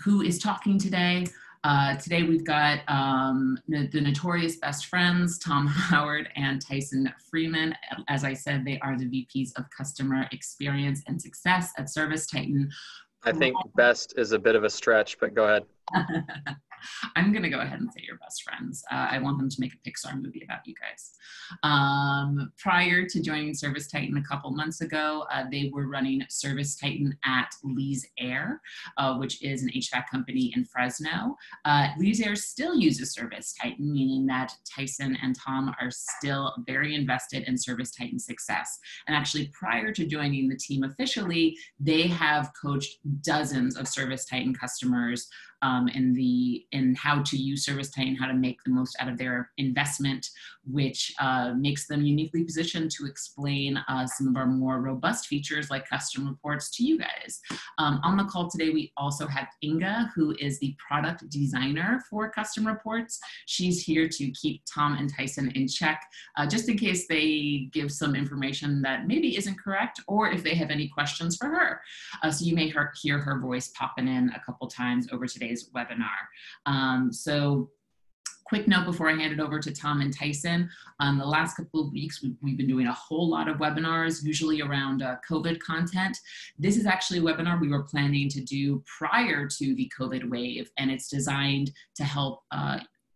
who is talking today. Today we've got the notorious best friends, Tom Howard and Tyson Freeman. As I said, they are the VPs of Customer Experience and Success at ServiceTitan. I think best is a bit of a stretch, but go ahead. I'm going to go ahead and say your best friends. I want them to make a Pixar movie about you guys. Prior to joining ServiceTitan a couple months ago, they were running ServiceTitan at Lee's Air, which is an HVAC company in Fresno. Lee's Air still uses ServiceTitan, meaning that Tyson and Tom are still very invested in ServiceTitan success. And actually, prior to joining the team officially, they have coached dozens of ServiceTitan customers in how to use ServiceTitan, how to make the most out of their investment, which makes them uniquely positioned to explain some of our more robust features like custom reports to you guys. On the call today, we also have Inga, who is the product designer for custom reports. She's here to keep Tom and Tyson in check, just in case they give some information that maybe isn't correct, or if they have any questions for her. So you may hear her voice popping in a couple times over today's webinar. So quick note before I hand it over to Tom and Tyson. The last couple of weeks, we've been doing a whole lot of webinars, usually around COVID content. This is actually a webinar we were planning to do prior to the COVID wave, and it's designed to help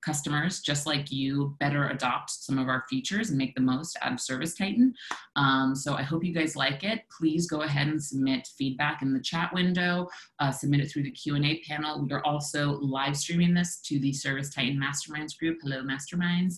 customers just like you better adopt some of our features and make the most out of ServiceTitan. So I hope you guys like it. Please go ahead and submit feedback in the chat window, submit it through the Q&A panel. We are also live streaming this to the ServiceTitan Masterminds group. Hello, Masterminds.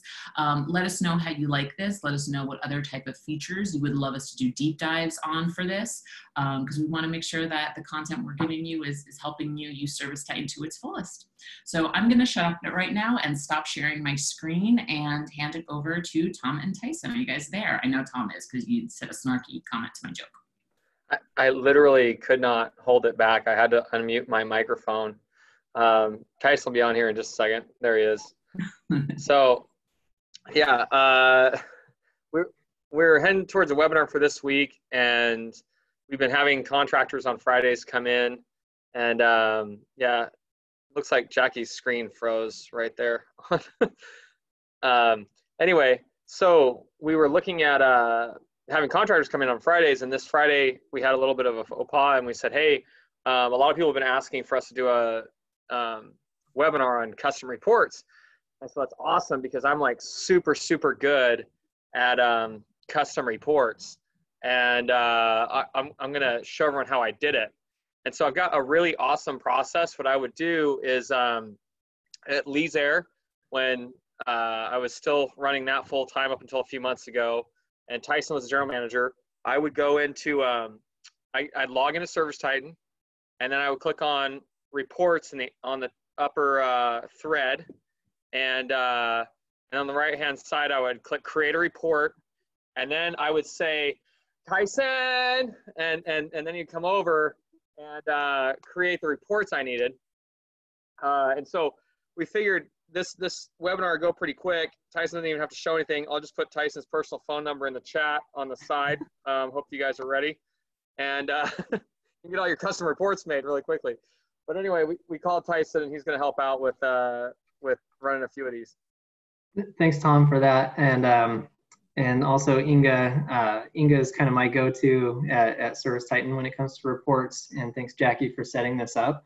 Let us know how you like this. Let us know what other type of features you would love us to do deep dives on for this, because we want to make sure that the content we're giving you is helping you use ServiceTitan to its fullest. So I'm going to shut up right now and stop sharing my screen and hand it over to Tom and Tyson. Are you guys there? I know Tom is, because you said a snarky comment to my joke. I literally could not hold it back. I had to unmute my microphone. Tyson will be on here in just a second. There he is. So yeah, we're heading towards a webinar for this week, and we've been having contractors on Fridays come in, and yeah, looks like Jackie's screen froze right there. Anyway, so we were looking at having contractors come in on Fridays, and this Friday we had a little bit of a faux pas, and we said, hey, a lot of people have been asking for us to do a webinar on custom reports. And so that's awesome, because I'm like super good at custom reports, and I'm gonna show everyone how I did it. And so I've got a really awesome process. What I would do is at Lee's Air, when I was still running that full time up until a few months ago, and Tyson was the general manager, I would go into, I'd log into ServiceTitan, and then I would click on reports on the upper thread, and on the right-hand side, I would click create a report, and then I would say, Tyson, and then you'd come over and create the reports I needed. And so we figured this webinar would go pretty quick. Tyson doesn't even have to show anything. I'll just put Tyson's personal phone number in the chat on the side. Hope you guys are ready. And you get all your custom reports made really quickly. But anyway, we called Tyson, and he's going to help out with running a few of these. Thanks, Tom, for that. And also Inga. Inga is kind of my go-to at ServiceTitan when it comes to reports, and thanks, Jackie, for setting this up.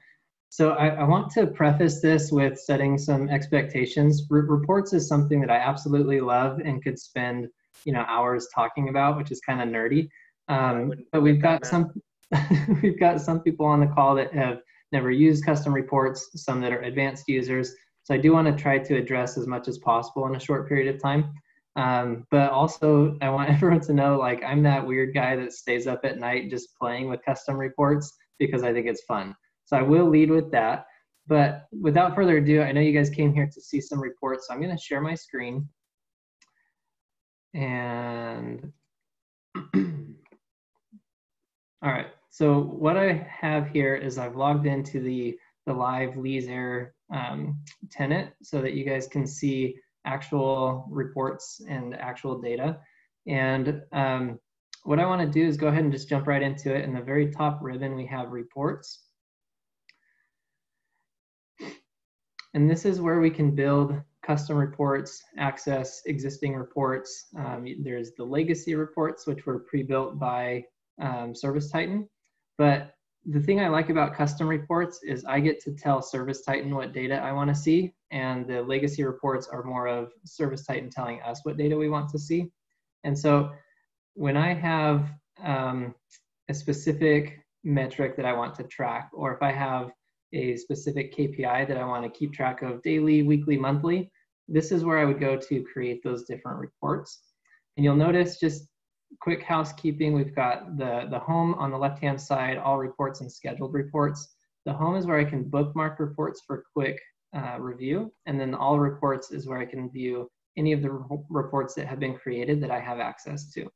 So I want to preface this with setting some expectations. Reports is something that I absolutely love and could spend hours talking about, which is kind of nerdy. But we've got some we've got some people on the call that have never used custom reports, some that are advanced users. So I do want to try to address as much as possible in a short period of time. But also I want everyone to know, like, I'm that weird guy that stays up at night just playing with custom reports because I think it's fun. So I will lead with that. But without further ado, I know you guys came here to see some reports, so I'm going to share my screen. And all right, so what I have here is I've logged into the live Lee's Air tenant so that you guys can see actual reports and actual data. And what I want to do is go ahead and just jump right into it. In the very top ribbon, we have reports. And this is where we can build custom reports, access existing reports. There's the legacy reports, which were pre-built by ServiceTitan. But the thing I like about custom reports is I get to tell ServiceTitan what data I want to see, and the legacy reports are more of ServiceTitan telling us what data we want to see. And so when I have a specific metric that I want to track, or if I have a specific KPI that I want to keep track of daily, weekly, monthly, this is where I would go to create those different reports. And you'll notice, just quick housekeeping, we've got the home on the left-hand side, all reports and scheduled reports. The home is where I can bookmark reports for quick review, and then all reports is where I can view any of the reports that have been created that I have access to.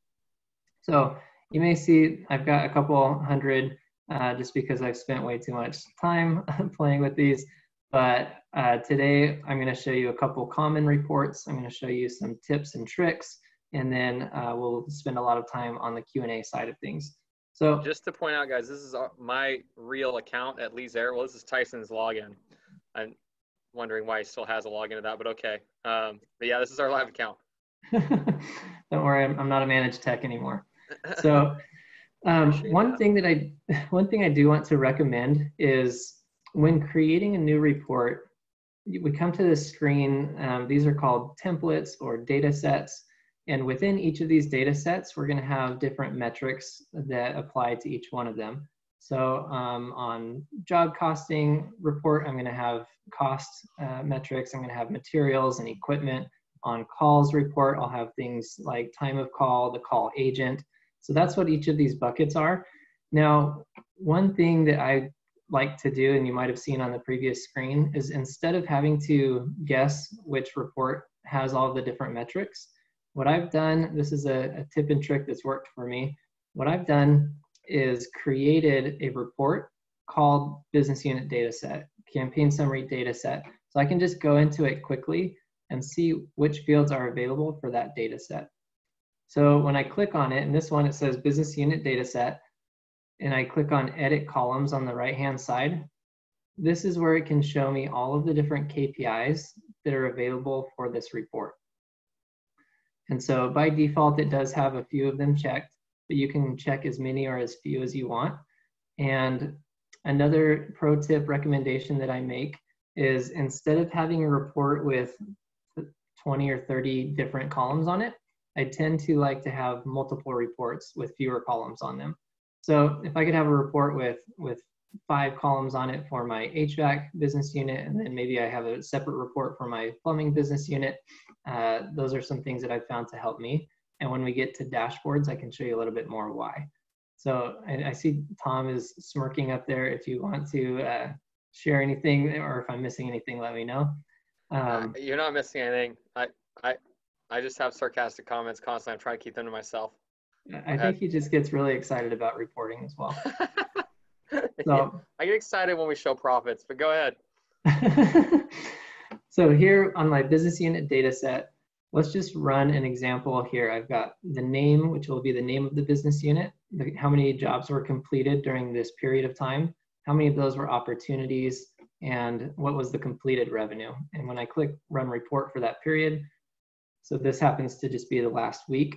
So you may see I've got a couple hundred just because I've spent way too much time playing with these. But today I'm going to show you a couple common reports. I'm going to show you some tips and tricks, and then we'll spend a lot of time on the Q&A side of things. So just to point out, guys, this is my real account at Lee's Air. Well, this is Tyson's login. I'm wondering why he still has a login to that, but okay. But yeah, this is our live account. Don't worry, I'm not a managed tech anymore. So one thing I do want to recommend is when creating a new report, we come to this screen. These are called templates or data sets. And within each of these data sets, we're going to have different metrics that apply to each one of them. So on job costing report, I'm going to have cost metrics. I'm going to have materials and equipment. On calls report, I'll have things like time of call, the call agent. So that's what each of these buckets are. Now, one thing that I like to do, and you might have seen on the previous screen, is instead of having to guess which report has all the different metrics, what I've done, this is a tip and trick that's worked for me. What I've done is created a report called business unit data set, campaign summary data set. So I can just go into it quickly and see which fields are available for that data set. So when I click on it, and this one, it says business unit data set, and I click on edit columns on the right-hand side, this is where it can show me all of the different KPIs that are available for this report. And so by default, it does have a few of them checked, but you can check as many or as few as you want. And another pro tip recommendation that I make is, instead of having a report with 20 or 30 different columns on it, I tend to like to have multiple reports with fewer columns on them. So if I could have a report with 5 columns on it for my HVAC business unit, and then maybe I have a separate report for my plumbing business unit, those are some things that I've found to help me. And when we get to dashboards, I can show you a little bit more why. So I see Tom is smirking up there. If you want to share anything, or if I'm missing anything, let me know. You're not missing anything. I just have sarcastic comments constantly. I'm trying to keep them to myself. I think he just gets really excited about reporting as well. So yeah, I get excited when we show profits, but go ahead. So here on my business unit data set, let's just run an example here. I've got the name, which will be the name of the business unit, how many jobs were completed during this period of time, how many of those were opportunities, and what was the completed revenue. And when I click run report for that period, so this happens to just be the last week,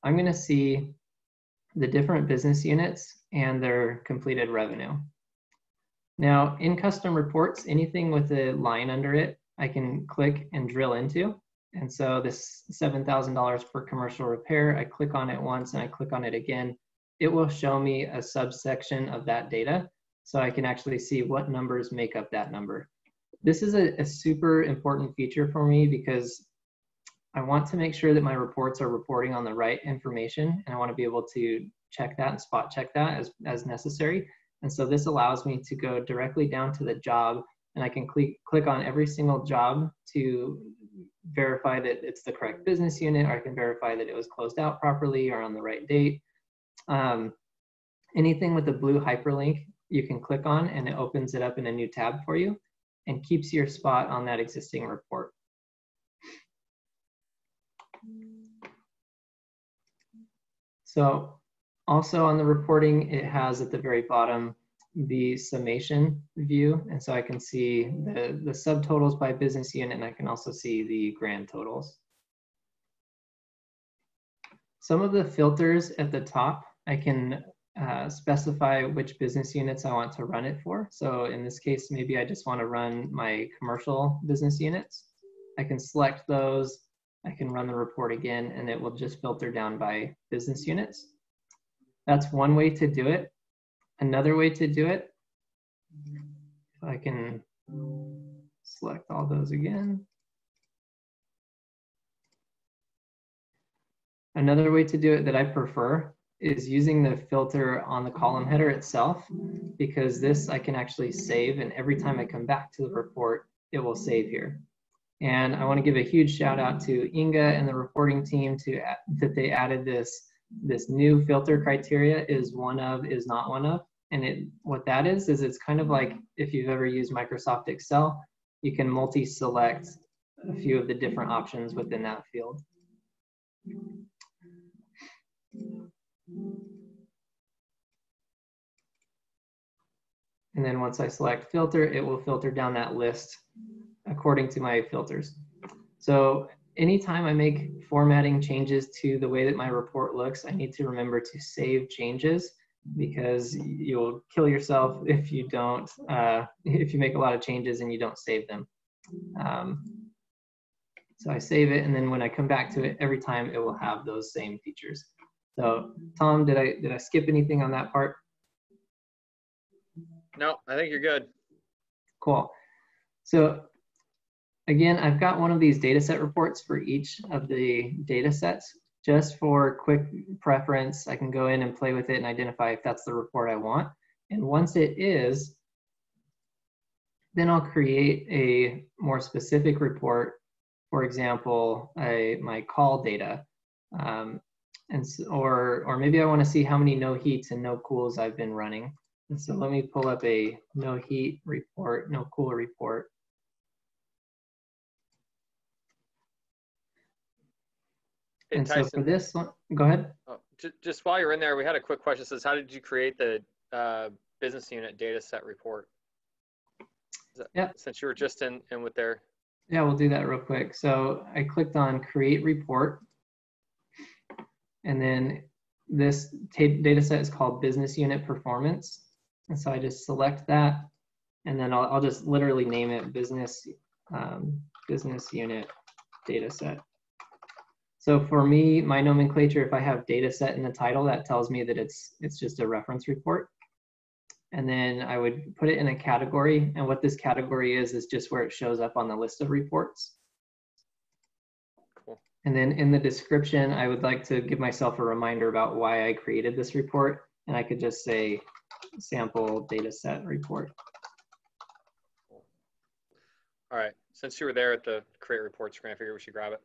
I'm going to see the different business units and their completed revenue. Now, in custom reports, anything with a line under it, I can click and drill into. And so this $7,000 for commercial repair, I click on it once and I click on it again. It will show me a subsection of that data, so I can actually see what numbers make up that number. This is a super important feature for me, because I want to make sure that my reports are reporting on the right information, and I want to be able to check that and spot check that as necessary. And so this allows me to go directly down to the job, and I can click on every single job to verify that it's the correct business unit, or I can verify that it was closed out properly or on the right date. Anything with a blue hyperlink, you can click on and it opens it up in a new tab for you and keeps your spot on that existing report. So also on the reporting, it has at the very bottom the summation view. And so I can see the subtotals by business unit, and I can also see the grand totals. Some of the filters at the top, I can specify which business units I want to run it for. So in this case, maybe I just want to run my commercial business units. I can select those. I can run the report again, and it will just filter down by business units. That's one way to do it. Another way to do it, if I can select all those again. Another way to do it that I prefer is using the filter on the column header itself, because this I can actually save, and every time I come back to the report, it will save here. And I want to give a huge shout out to Inga and the reporting team that they added this new filter criteria, is one of, is not one of. And what that is it's kind of like if you've ever used Microsoft Excel, you can multi-select a few of the different options within that field. And then once I select filter, it will filter down that list according to my filters. So anytime I make formatting changes to the way that my report looks, I need to remember to save changes, because you'll kill yourself if you don't, if you make a lot of changes and you don't save them. So I save it, and then when I come back to it, every time it will have those same features. So Tom, did I skip anything on that part? No, I think you're good. Cool. So again, I've got one of these data set reports for each of the data sets. Just for quick preference, I can go in and play with it and identify if that's the report I want. And once it is, then I'll create a more specific report. For example, my call data. Or maybe I want to see how many no heats and no cools I've been running. And so let me pull up a no heat report, no cool report. Hey, and Tyson, so for this one, go ahead. Oh, just while you're in there, we had a quick question. It says, how did you create the business unit data set report? Yeah. Since you were just in with their. Yeah, we'll do that real quick. So I clicked on create report. And then this data set is called business unit performance. And so I just select that, and then I'll just literally name it business unit data set. So for me, my nomenclature, if I have data set in the title, that tells me that it's just a reference report. And then I would put it in a category, and what this category is just where it shows up on the list of reports. Cool. And then in the description, I would like to give myself a reminder about why I created this report, and I could just say sample data set report. All right, since you were there at the create report screen, I figured we should grab it.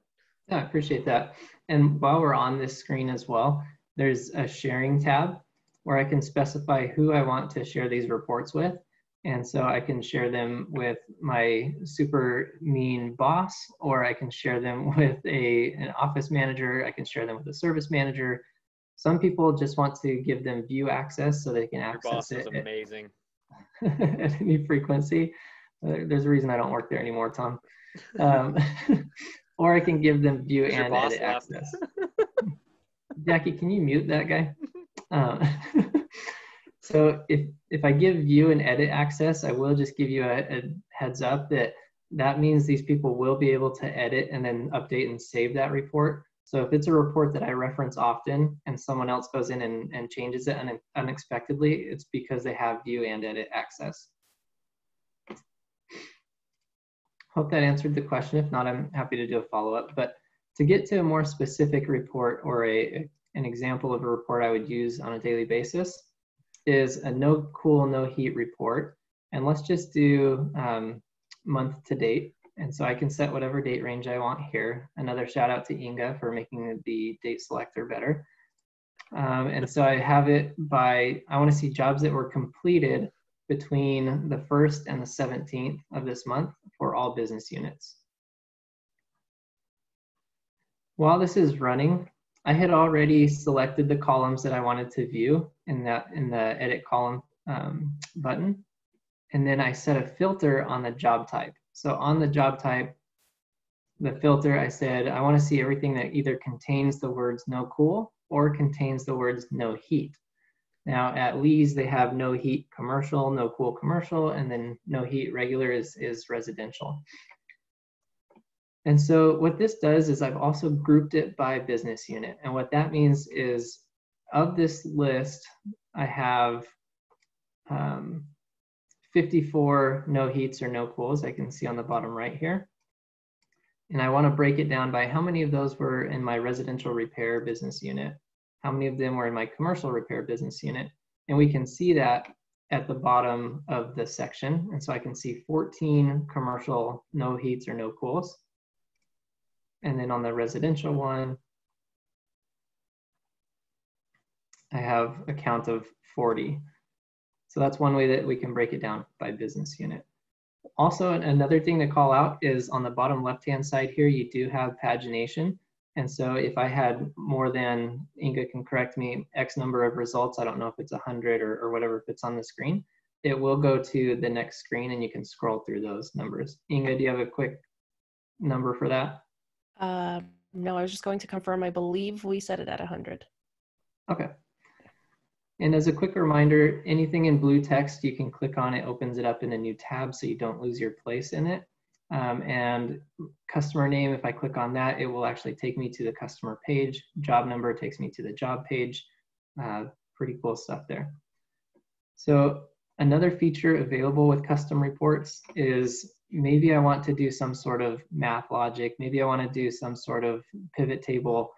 Yeah, I appreciate that. And while we're on this screen as well, there's a sharing tab where I can specify who I want to share these reports with. And so I can share them with my super mean boss, or I can share them with an office manager. I can share them with a service manager. Some people just want to give them view access so they can access it. Your boss is amazing. At any frequency. There's a reason I don't work there anymore, Tom. Or I can give them view and edit access. Jackie, can you mute that guy? So if I give view and edit access, I will just give you a heads up that means these people will be able to edit and then update and save that report. So if it's a report that I reference often and someone else goes in and changes it unexpectedly, it's because they have view and edit access. Hope that answered the question. If not, I'm happy to do a follow-up. But to get to a more specific report, or an example of a report I would use on a daily basis, is a no cool, no heat report. And let's just do month to date. And so I can set whatever date range I want here. Another shout out to Inga for making the date selector better. And so I have it by, I want to see jobs that were completed between the 1st and the 17th of this month for all business units. While this is running, I had already selected the columns that I wanted to view in the edit column button. And then I set a filter on the job type. So on the job type, the filter, I said, I want to see everything that either contains the words no cool or contains the words no heat. Now at Lee's, they have no heat commercial, no cool commercial, and then no heat regular is residential. And so what this does is I've also grouped it by business unit. And what that means is of this list, I have 54 no heats or no cools, I can see on the bottom right here. And I want to break it down by how many of those were in my residential repair business unit, how many of them were in my commercial repair business unit. And we can see that at the bottom of the section. And so I can see 14 commercial no heats or no cools. And then on the residential one, I have a count of 40. So that's one way that we can break it down by business unit. Also, another thing to call out is on the bottom left-hand side here, you do have pagination. And so if I had more than, Inga can correct me, X number of results, I don't know if it's 100 or whatever fits on the screen, it will go to the next screen and you can scroll through those numbers. Inga, do you have a quick number for that? No, I was just going to confirm. I believe we set it at 100. Okay. And as a quick reminder, anything in blue text, you can click on it, opens it up in a new tab so you don't lose your place in it. And customer name, if I click on that, it will actually take me to the customer page. Job number takes me to the job page. Pretty cool stuff there. So another feature available with custom reports is maybe I want to do some sort of math logic. Maybe I want to do some sort of pivot table.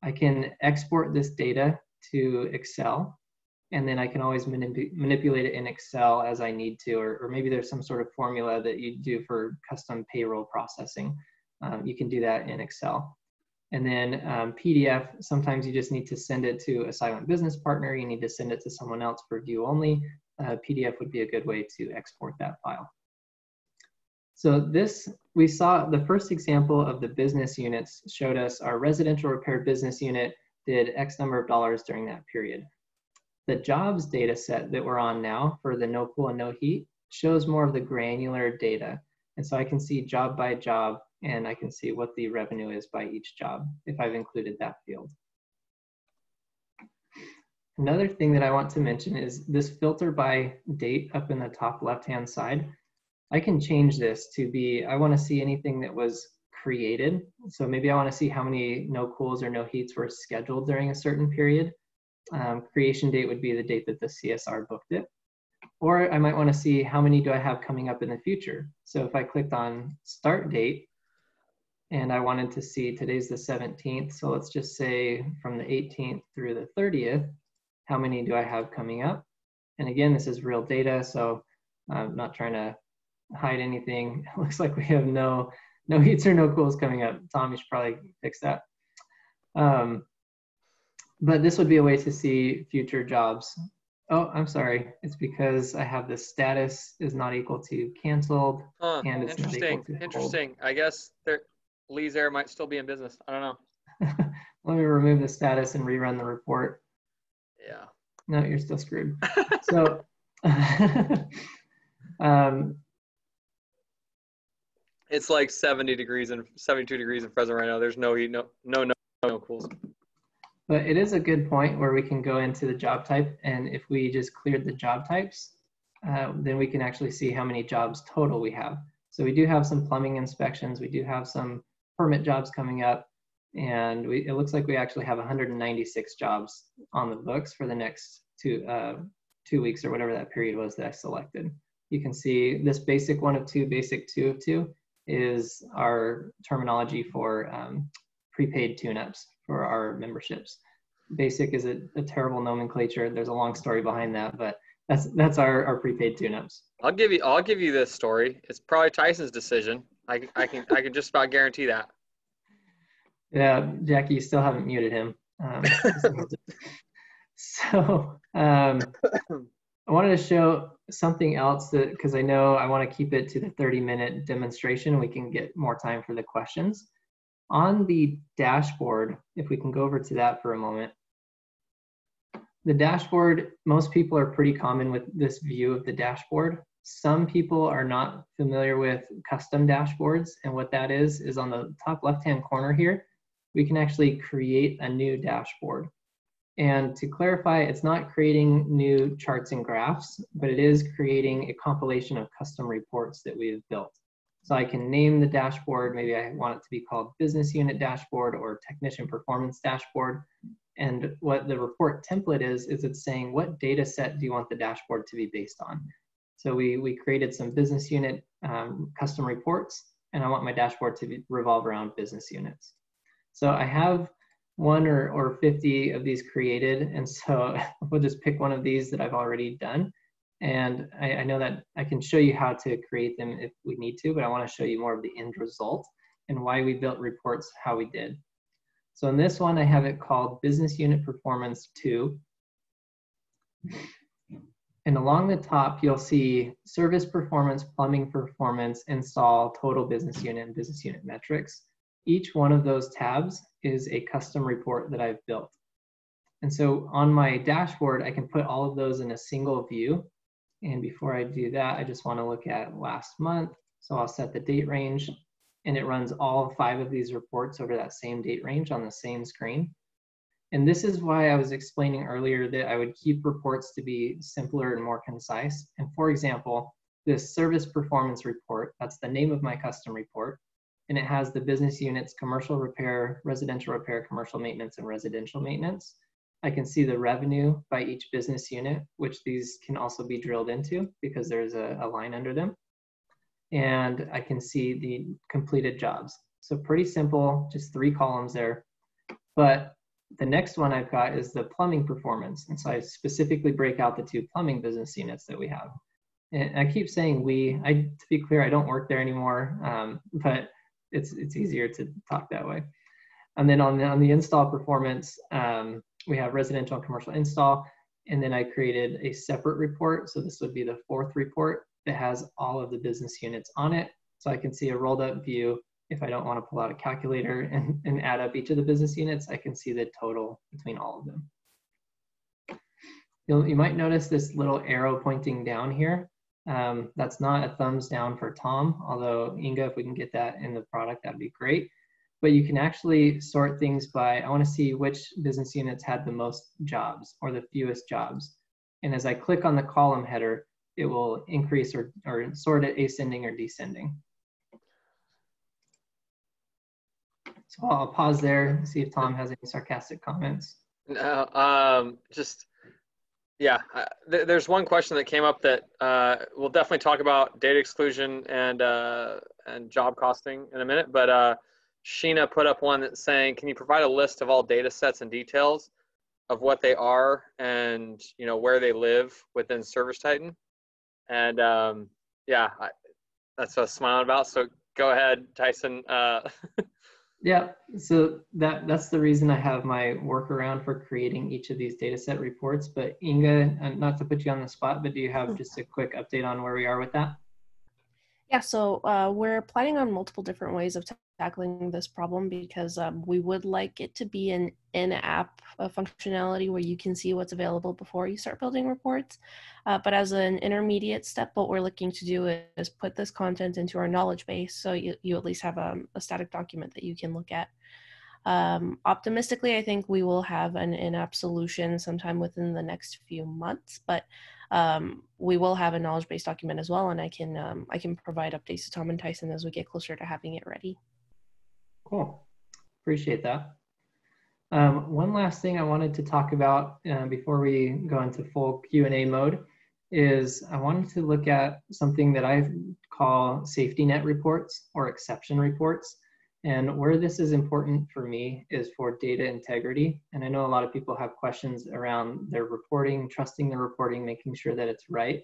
I can export this data to Excel, and then I can always manipulate it in Excel as I need to, or maybe there's some sort of formula that you do for custom payroll processing. You can do that in Excel. And then PDF, sometimes you just need to send it to a silent business partner. You need to send it to someone else for view only. PDF would be a good way to export that file. So this, we saw the first example of the business units showed us our residential repair business unit did X number of dollars during that period. The jobs data set that we're on now for the no cool and no heat shows more of the granular data. And so I can see job by job, and I can see what the revenue is by each job if I've included that field. Another thing that I want to mention is this filter by date up in the top left-hand side. I can change this to be, I want to see anything that was created. So maybe I want to see how many no cools or no heats were scheduled during a certain period. Creation date would be the date that the CSR booked it. Or I might want to see how many do I have coming up in the future. So if I clicked on start date and I wanted to see today's the 17th, so let's just say from the 18th through the 30th, how many do I have coming up? And again, this is real data, so I'm not trying to hide anything. It looks like we have no heats or no cools coming up. Tom, you should probably fix that. But this would be a way to see future jobs. Oh, I'm sorry. It's because I have the status is not equal to canceled, and it's not equal to interesting. I guess Lee's Air might still be in business. I don't know. Let me remove the status and rerun the report. Yeah. No, you're still screwed. So, it's like 70 degrees and 72 degrees in Fresno right now. There's no heat, no cools. But it is a good point where we can go into the job type, and if we just cleared the job types, then we can actually see how many jobs total we have. So we do have some plumbing inspections, we do have some permit jobs coming up, and it looks like we actually have 196 jobs on the books for the next two weeks or whatever that period was that I selected. You can see this basic 1 of 2, basic 2 of 2 is our terminology for prepaid tune-ups for our memberships. Basic is a terrible nomenclature. There's a long story behind that, but that's our prepaid tune-ups. I'll give you this story. It's probably Tyson's decision. I can just about guarantee that. Yeah, Jackie, you still haven't muted him. So I wanted to show something else that, because I know I want to keep it to the 30-minute demonstration. We can get more time for the questions. On the dashboard, if we can go over to that for a moment, the dashboard, most people are pretty common with this view of the dashboard. Some people are not familiar with custom dashboards, and what that is on the top left-hand corner here, we can actually create a new dashboard. And to clarify, it's not creating new charts and graphs, but it is creating a compilation of custom reports that we've built. So I can name the dashboard, maybe I want it to be called Business Unit Dashboard or Technician Performance Dashboard. And what the report template is it's saying, what data set do you want the dashboard to be based on? So we created some business unit custom reports, and I want my dashboard to revolve around business units. So I have 1 or 50 of these created, and so we'll just pick one of these that I've already done. And I know that I can show you how to create them if we need to, but I want to show you more of the end result and why we built reports how we did. So in this one, I have it called Business Unit Performance 2. And along the top, you'll see service performance, plumbing performance, install, total business unit, and business unit metrics. Each one of those tabs is a custom report that I've built. And so on my dashboard, I can put all of those in a single view. And before I do that, I just want to look at last month. So I'll set the date range, and it runs all 5 of these reports over that same date range on the same screen. And this is why I was explaining earlier that I would keep reports to be simpler and more concise. And for example, this service performance report, that's the name of my custom report, and it has the business units, commercial repair, residential repair, commercial maintenance, and residential maintenance. I can see the revenue by each business unit, which these can also be drilled into because there's a line under them. And I can see the completed jobs. So pretty simple, just 3 columns there. But the next one I've got is the plumbing performance. And so I specifically break out the 2 plumbing business units that we have. And I keep saying we, to be clear, I don't work there anymore, but it's easier to talk that way. And then on the install performance, we have residential and commercial install. And then I created a separate report. So this would be the 4th report that has all of the business units on it. So I can see a rolled up view. If I don't want to pull out a calculator and add up each of the business units, I can see the total between all of them. You might notice this little arrow pointing down here. That's not a thumbs down for Tom, although Inga, if we can get that in the product, that'd be great. But you can actually sort things by, I want to see which business units had the most jobs or the fewest jobs. And as I click on the column header, it will increase or sort it ascending or descending. So I'll pause there and see if Tom has any sarcastic comments. No, yeah, there's one question that came up that we'll definitely talk about data exclusion and job costing in a minute, but Sheena put up one that's saying, can you provide a list of all data sets and details of what they are and where they live within ServiceTitan? And yeah, that's what I was smiling about. So go ahead, Tyson. Yeah, so that's the reason I have my workaround for creating each of these data set reports. But Inga, not to put you on the spot, but do you have just a quick update on where we are with that? Yeah, so we're planning on multiple different ways of tackling this problem because we would like it to be an in-app functionality where you can see what's available before you start building reports. But as an intermediate step, what we're looking to do is put this content into our knowledge base so you at least have a static document that you can look at. Optimistically, I think we will have an in-app solution sometime within the next few months, but we will have a knowledge-based document as well, and I can provide updates to Tom and Tyson as we get closer to having it ready. Cool, appreciate that. One last thing I wanted to talk about before we go into full Q&A mode is I wanted to look at something that I call safety net reports or exception reports. And where this is important for me is for data integrity. And I know a lot of people have questions around their reporting, trusting the reporting, making sure that it's right.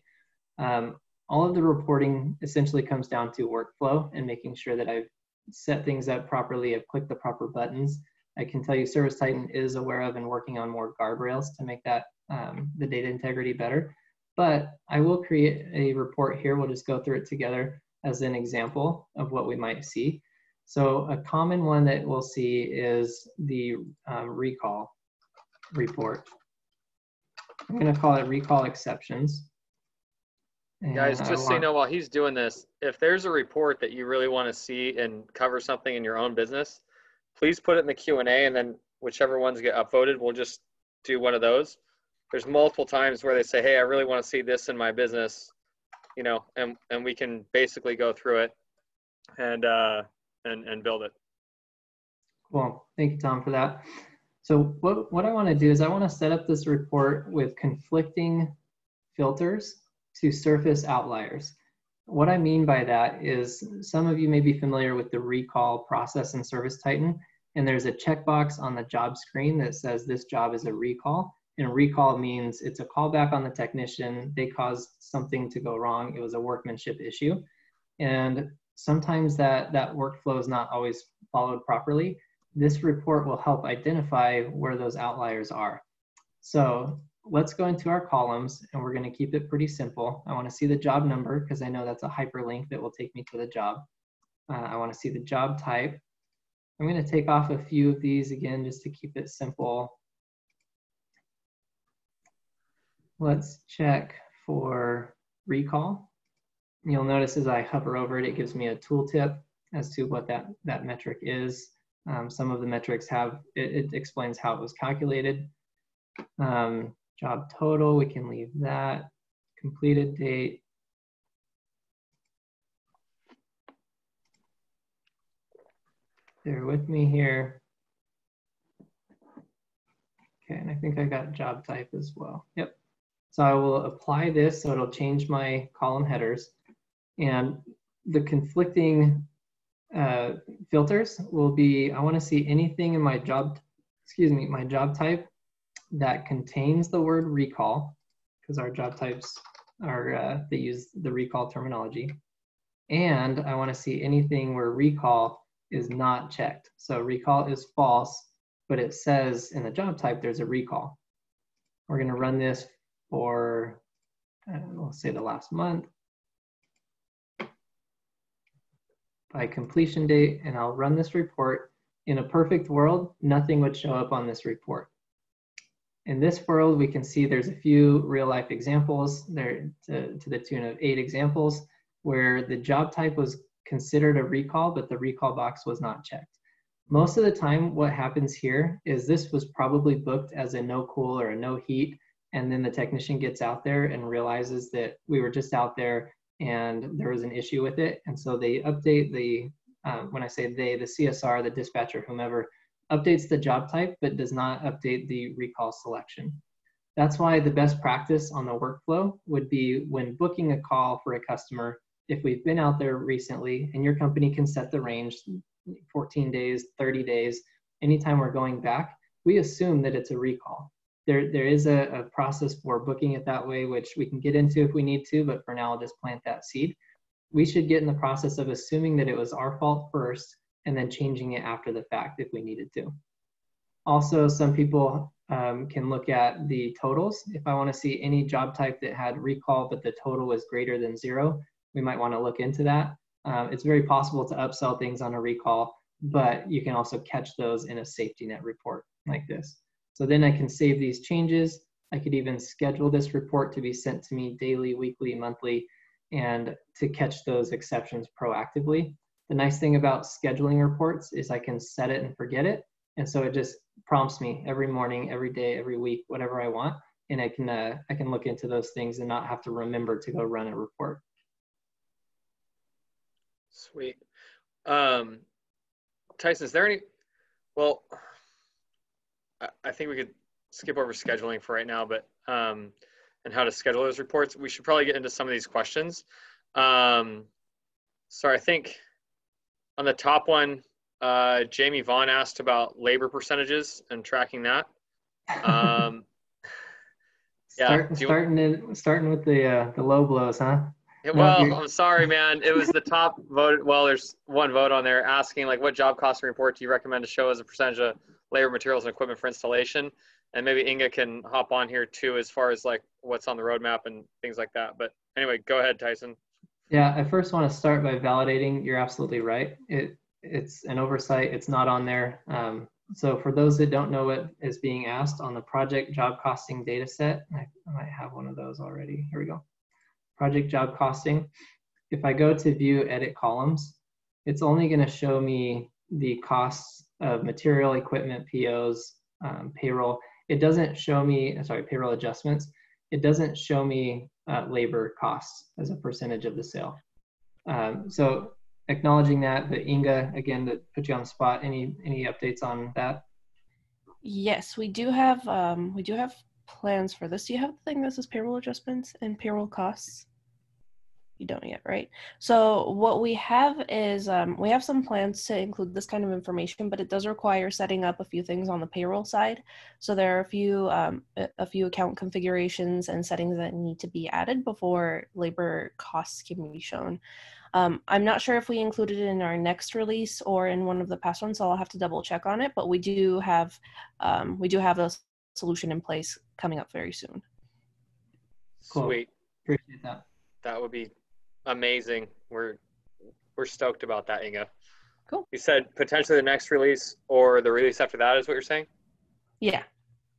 All of the reporting essentially comes down to workflow and making sure that I've set things up properly, I've clicked the proper buttons. I can tell you ServiceTitan is aware of and working on more guardrails to make that the data integrity better. But I will create a report here. We'll just go through it together as an example of what we might see. So a common one that we'll see is the recall report. I'm going to call it recall exceptions. And guys, just so you know, while he's doing this, if there's a report that you really want to see and cover something in your own business, please put it in the Q&A, and then whichever ones get upvoted, we'll just do one of those. There's multiple times where they say, hey, I really want to see this in my business, you know, and we can basically go through it and build it. Cool. Thank you, Tom, for that. So what I want to do is I want to set up this report with conflicting filters to surface outliers. What I mean by that is some of you may be familiar with the recall process in ServiceTitan, and there's a checkbox on the job screen that says this job is a recall. And recall means it's a callback on the technician. They caused something to go wrong. It was a workmanship issue. And sometimes that workflow is not always followed properly. This report will help identify where those outliers are. So let's go into our columns, and we're going to keep it pretty simple. I want to see the job number because I know that's a hyperlink that will take me to the job. I want to see the job type. I'm going to take off a few of these again just to keep it simple. Let's check for recall. You'll notice as I hover over it, it gives me a tooltip as to what that metric is. Some of the metrics it explains how it was calculated. Job total, we can leave that. Completed date. Bear with me here. Okay, and I think I got job type as well. Yep. So I will apply this so it'll change my column headers. And the conflicting filters will be, I want to see anything in my job, my job type that contains the word recall, because our job types are, they use the recall terminology. And I want to see anything where recall is not checked. So recall is false, but it says in the job type there's a recall. We're going to run this for, we'll say the last month. By completion date, and I'll run this report. In a perfect world, nothing would show up on this report. In this world, we can see there's a few real life examples there to the tune of 8 examples where the job type was considered a recall, but the recall box was not checked. Most of the time, what happens here is this was probably booked as a no cool or a no heat, and then the technician gets out there and realizes that we were just out there and there was an issue with it. And so they update the, when I say they, the CSR, the dispatcher, whomever, updates the job type, but does not update the recall selection. That's why the best practice on the workflow would be when booking a call for a customer, if we've been out there recently and your company can set the range, 14 days, 30 days, anytime we're going back, we assume that it's a recall. There is a process for booking it that way, which we can get into if we need to, but for now I'll just plant that seed. We should get in the process of assuming that it was our fault first and then changing it after the fact if we needed to. Also, some people can look at the totals. If I want to see any job type that had recall but the total was greater than 0, we might want to look into that. It's very possible to upsell things on a recall, but you can also catch those in a safety net report like this. So then I can save these changes. I could even schedule this report to be sent to me daily, weekly, monthly, and to catch those exceptions proactively. The nice thing about scheduling reports is I can set it and forget it. And so it just prompts me every morning, every day, every week, whatever I want. And I can look into those things and not have to remember to go run a report. Sweet. Tyson, is there any, well, I think we could skip over scheduling for right now, but, and how to schedule those reports. We should probably get into some of these questions. So I think on the top one, Jamie Vaughn asked about labor percentages and tracking that. Yeah. Starting with the low blows, huh? Well, I'm sorry, man. It was the top vote. Well, there's one vote on there asking like, what job costing report do you recommend to show as a percentage of labor, materials, and equipment for installation? And maybe Inga can hop on here too, as far as like what's on the roadmap and things like that. But anyway, go ahead, Tyson. Yeah, I first want to start by validating you're absolutely right. It's an oversight. It's not on there. So for those that don't know what is being asked on the project job costing data set, I might have one of those already. Here we go. Project job costing. If I go to view edit columns, it's only going to show me the costs of material, equipment, POs, payroll. It doesn't show me, sorry, payroll adjustments. It doesn't show me labor costs as a percentage of the sale. So acknowledging that, but Inga, again, to put you on the spot, any updates on that? Yes, we do have plans for this. Do you have the thing that says payroll adjustments and payroll costs? You don't yet, right? So what we have is we have some plans to include this kind of information, but it does require setting up a few things on the payroll side. So there are a few account configurations and settings that need to be added before labor costs can be shown. I'm not sure if we included it in our next release or in one of the past ones, so I'll have to double check on it. But we do have a solution in place coming up very soon. Cool. Sweet. Appreciate that. That would be amazing. We're stoked about that, Inga. Cool. You said potentially the next release or the release after that is what you're saying? Yeah,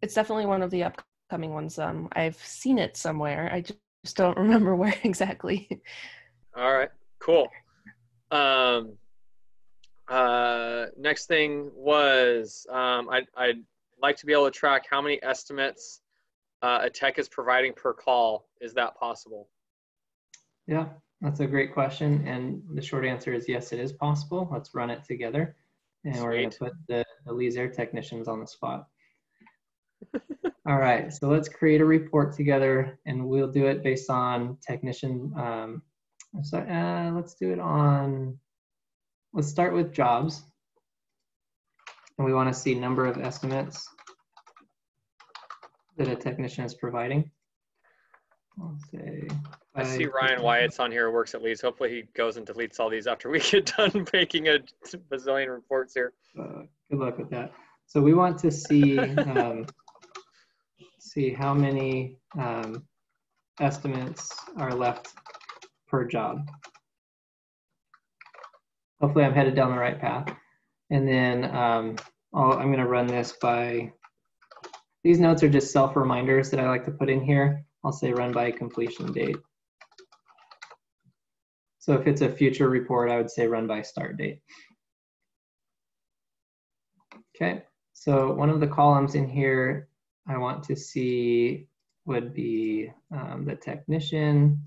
it's definitely one of the upcoming ones. I've seen it somewhere. I just don't remember where exactly. All right, cool. Next thing was I'd like to be able to track how many estimates a tech is providing per call. Is that possible? Yeah, that's a great question. And the short answer is yes, it is possible. Let's run it together. And we're going to put the Lee's Air technicians on the spot. All right, so let's create a report together, and we'll do it based on technician. Let's do it on, let's start with jobs. And we want to see number of estimates that a technician is providing. I'll say I see Ryan Wyatt's on here who works at Lee's. Hopefully he goes and deletes all these after we get done making a bazillion reports here. Good luck with that. So we want to see see how many estimates are left per job. Hopefully I'm headed down the right path. And then I'm going to run this by, these notes are just self-reminders that I like to put in here. I'll say run by completion date. So if it's a future report, I would say run by start date. Okay, so one of the columns in here I want to see would be the technician.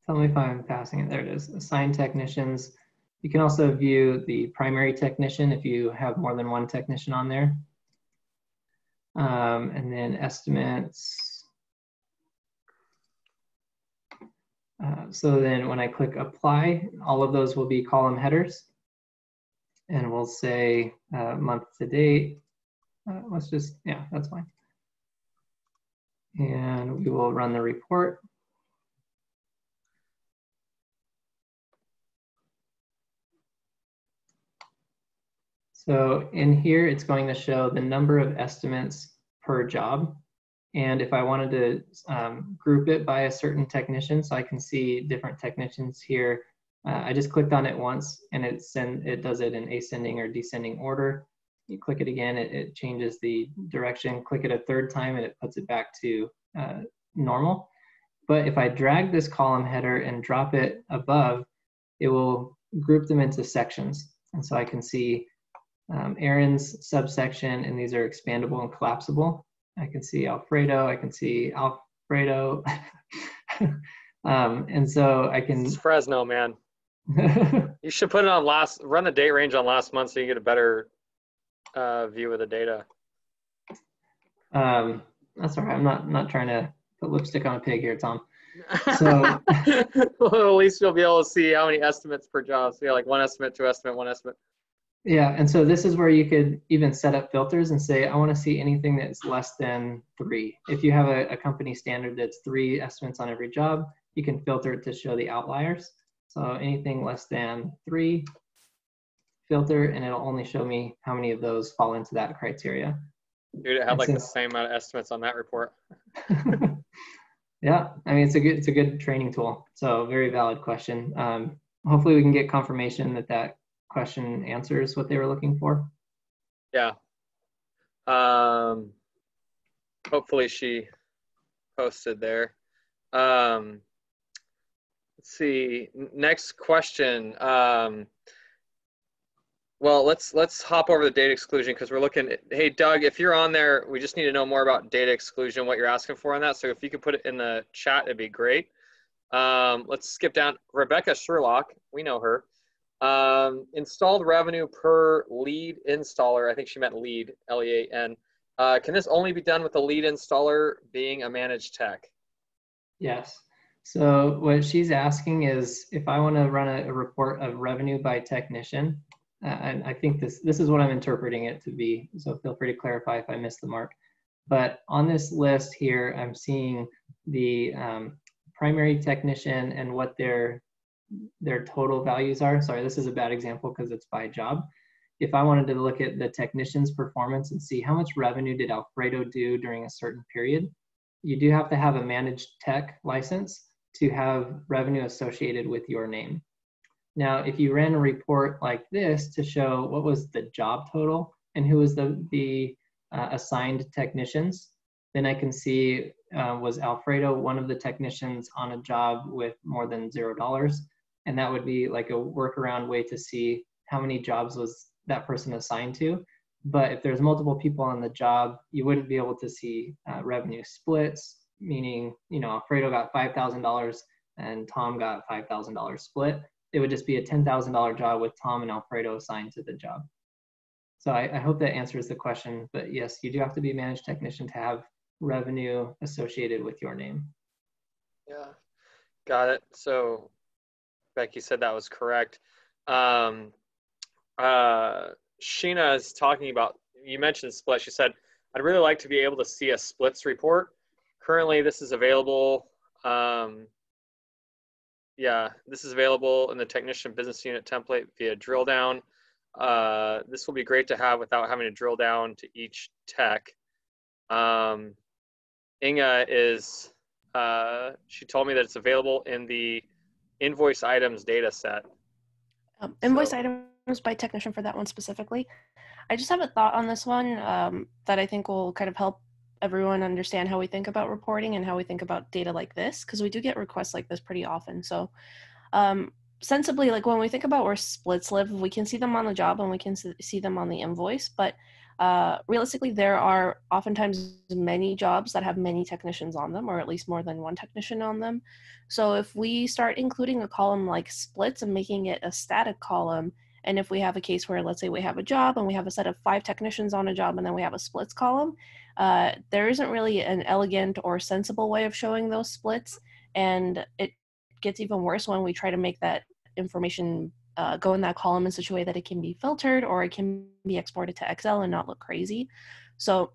Tell me if I'm passing it. There it is. Assign technicians. You can also view the primary technician if you have more than one technician on there. And then estimates. So then when I click apply, all of those will be column headers. And we'll say month to date. Let's just, yeah, that's fine. And we will run the report. So in here, it's going to show the number of estimates per job. And if I wanted to group it by a certain technician, so I can see different technicians here, I just clicked on it once and it does it in ascending or descending order. You click it again, it changes the direction. Click it a third time and it puts it back to normal. But if I drag this column header and drop it above, it will group them into sections. And so I can see Aaron's subsection, and these are expandable and collapsible. I can see Alfredo, I can see Alfredo. And so I can... It's Fresno, man. You should put it on run the date range on last month so you get a better view of the data. That's all right. I'm not trying to put lipstick on a pig here, Tom. So well, at least you'll be able to see how many estimates per job. So yeah, like one estimate, two estimate, one estimate. Yeah, and so this is where you could even set up filters and say, I want to see anything that's less than 3. If you have a company standard that's 3 estimates on every job, you can filter it to show the outliers. So anything less than 3, filter, and it'll only show me how many of those fall into that criteria. Dude, it had And like the since, same amount of estimates on that report. yeah, I mean, it's a good training tool. So very valid question. Hopefully we can get confirmation that that question answers what they were looking for. Yeah. Hopefully she posted there. Let's see. Next question. Well, let's hop over the data exclusion because we're looking. Hey, Doug, if you're on there, we just need to know more about data exclusion, what you're asking for on that. So if you could put it in the chat, it'd be great. Let's skip down. Rebecca Sherlock, we know her. Installed revenue per lead installer. I think she meant lead, L-E-A-N. Can this only be done with the lead installer being a managed tech? Yes. So what she's asking is if I want to run a report of revenue by technician, and I think this is what I'm interpreting it to be. So feel free to clarify if I missed the mark. But on this list here, I'm seeing the primary technician and what their total values are. Sorry, this is a bad example because it's by job. If I wanted to look at the technician's performance and see how much revenue did Alfredo do during a certain period, you do have to have a managed tech license to have revenue associated with your name. Now, if you ran a report like this to show what was the job total and who was the assigned technicians, then I can see was Alfredo one of the technicians on a job with more than $0? And that would be like a workaround way to see how many jobs was that person assigned to. But if there's multiple people on the job, you wouldn't be able to see revenue splits, meaning, you know, Alfredo got $5,000 and Tom got $5,000 split. It would just be a $10,000 job with Tom and Alfredo assigned to the job. So I hope that answers the question, but yes, you do have to be a managed technician to have revenue associated with your name. Yeah, got it. So Becky said that was correct. Sheena is talking about, you mentioned split. She said, I'd really like to be able to see a splits report. Currently, this is available. Yeah, this is available in the technician business unit template via drill down. This will be great to have without having to drill down to each tech. Inga is, she told me that it's available in the invoice items data set. Invoice items by technician for that one specifically. I just have a thought on this one that I think will kind of help everyone understand how we think about reporting and how we think about data like this, because we do get requests like this pretty often. So sensibly, like when we think about where splits live, we can see them on the job and we can see them on the invoice, but realistically, there are oftentimes many jobs that have many technicians on them, or at least more than one technician on them. So if we start including a column like splits and making it a static column, and if we have a case where, let's say we have a job and we have a set of 5 technicians on a job and then we have a splits column, there isn't really an elegant or sensible way of showing those splits. And it gets even worse when we try to make that information go in that column in such a way that it can be filtered or it can be exported to Excel and not look crazy. So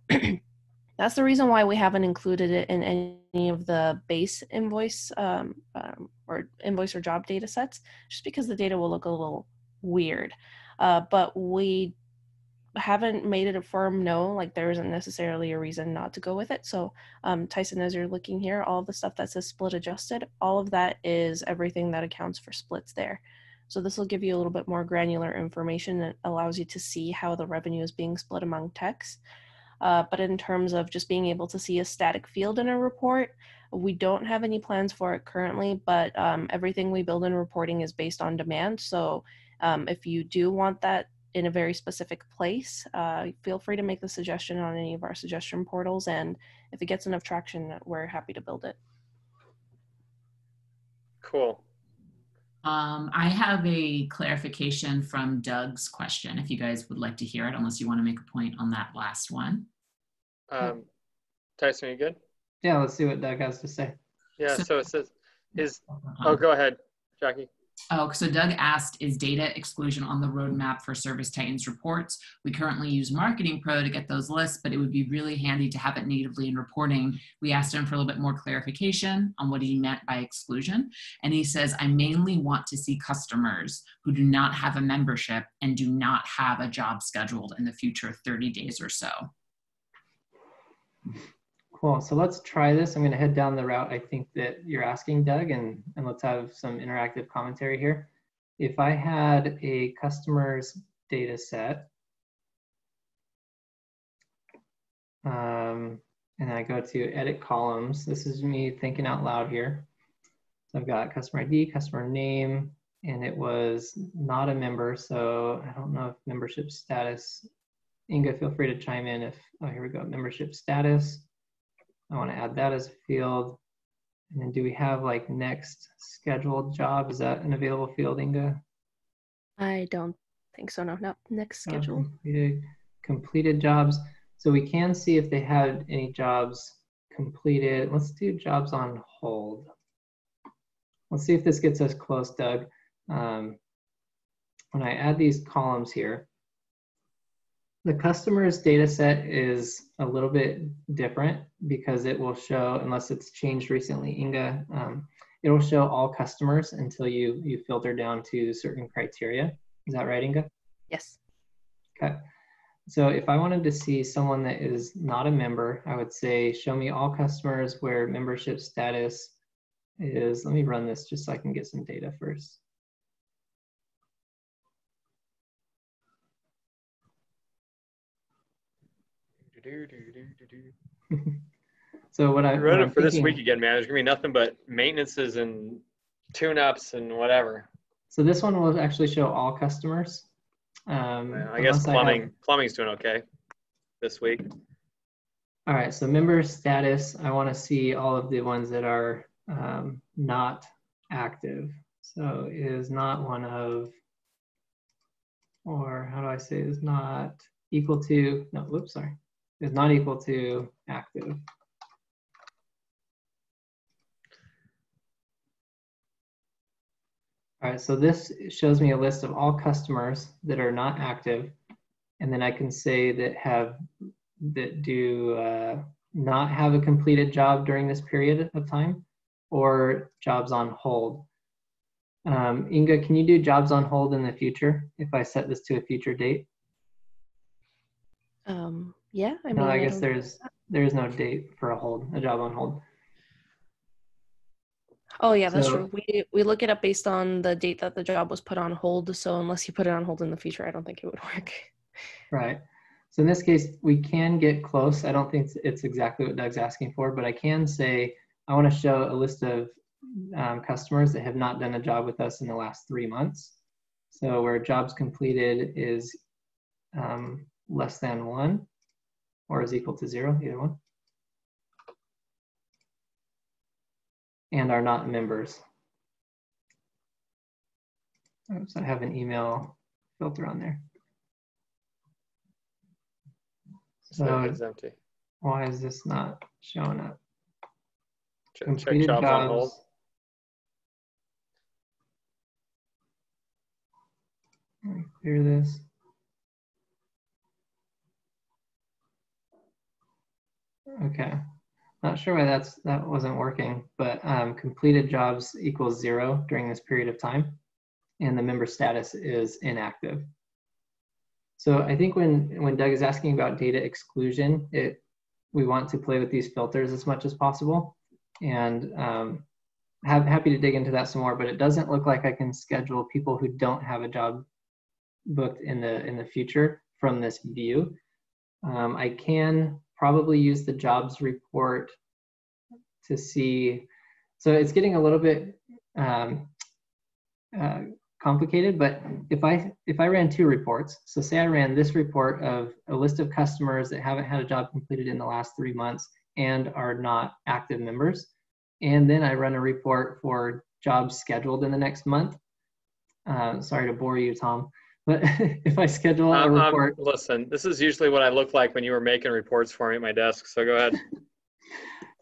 that's the reason why we haven't included it in any of the base invoice or invoice or job data sets, just because the data will look a little weird. But we haven't made it a firm no, like there isn't necessarily a reason not to go with it. So Tyson, as you're looking here, all the stuff that says split adjusted, all of that is everything that accounts for splits there. So this will give you a little bit more granular information that allows you to see how the revenue is being split among techs. But in terms of just being able to see a static field in a report, we don't have any plans for it currently, but everything we build in reporting is based on demand. So if you do want that in a very specific place, feel free to make the suggestion on any of our suggestion portals. And if it gets enough traction, we're happy to build it. Cool. I have a clarification from Doug's question, if you guys would like to hear it, unless you want to make a point on that last one. Tyson, are you good? Yeah, let's see what Doug has to say. Yeah, so it says, oh, go ahead, Jackie. Oh, so Doug asked, is data exclusion on the roadmap for ServiceTitan's reports? We currently use Marketing Pro to get those lists, but it would be really handy to have it natively in reporting. We asked him for a little bit more clarification on what he meant by exclusion. And he says, I mainly want to see customers who do not have a membership and do not have a job scheduled in the future 30 days or so. Cool. So let's try this. I'm going to head down the route I think that you're asking, Doug, and let's have some interactive commentary here. If I had a customer's data set, and I go to edit columns, this is me thinking out loud here. So I've got customer ID, customer name, and it was not a member. So I don't know if membership status, Inga, feel free to chime in if, oh, here we go, membership status. I want to add that as a field. And then do we have like next scheduled job? Is that an available field, Inga? I don't think so. No, next schedule. Completed jobs. So we can see if they had any jobs completed. Let's do jobs on hold. Let's see if this gets us close, Doug. When I add these columns here, the customer's data set is a little bit different because it will show, unless it's changed recently, Inga, it will show all customers until you filter down to certain criteria. Is that right, Inga? Yes. Okay. So if I wanted to see someone that is not a member, I would say, show me all customers where membership status is, let me run this just so I can get some data first. So what I'm run it for thinking, this week again, man. There's gonna be nothing but maintenances and tune-ups and whatever. So this one will actually show all customers. I guess plumbing's doing okay this week. All right, so member status, I want to see all of the ones that are not active. So is not one of, or how do I say, is not equal to, no, whoops, sorry. Is not equal to active. All right, so this shows me a list of all customers that are not active, and then I can say that do not have a completed job during this period of time, or jobs on hold. Inga, can you do jobs on hold in the future if I set this to a future date? Yeah, I mean, no, I guess there is no date for a job on hold. Oh yeah, that's true. We look it up based on the date that the job was put on hold. So unless you put it on hold in the future, I don't think it would work. Right. So in this case, we can get close. I don't think it's exactly what Doug's asking for, but I can say I want to show a list of customers that have not done a job with us in the last 3 months. So where jobs completed is less than 1 or is equal to 0, either one. And are not members. Oops, I have an email filter on there. So it's empty. Why is this not showing up? Check jobs on hold. Let me clear this. Okay. Not sure why that wasn't working, but completed jobs equals 0 during this period of time, and the member status is inactive. So I think when Doug is asking about data exclusion, we want to play with these filters as much as possible, and happy to dig into that some more. But it doesn't look like I can schedule people who don't have a job booked in the future from this view. I can probably use the jobs report to see. So it's getting a little bit complicated, but if I ran 2 reports, so say I ran this report of a list of customers that haven't had a job completed in the last 3 months and are not active members, and then I run a report for jobs scheduled in the next month. Sorry to bore you, Tom, but if I schedule a report. Listen, this is usually what I look like when you were making reports for me at my desk, so go ahead.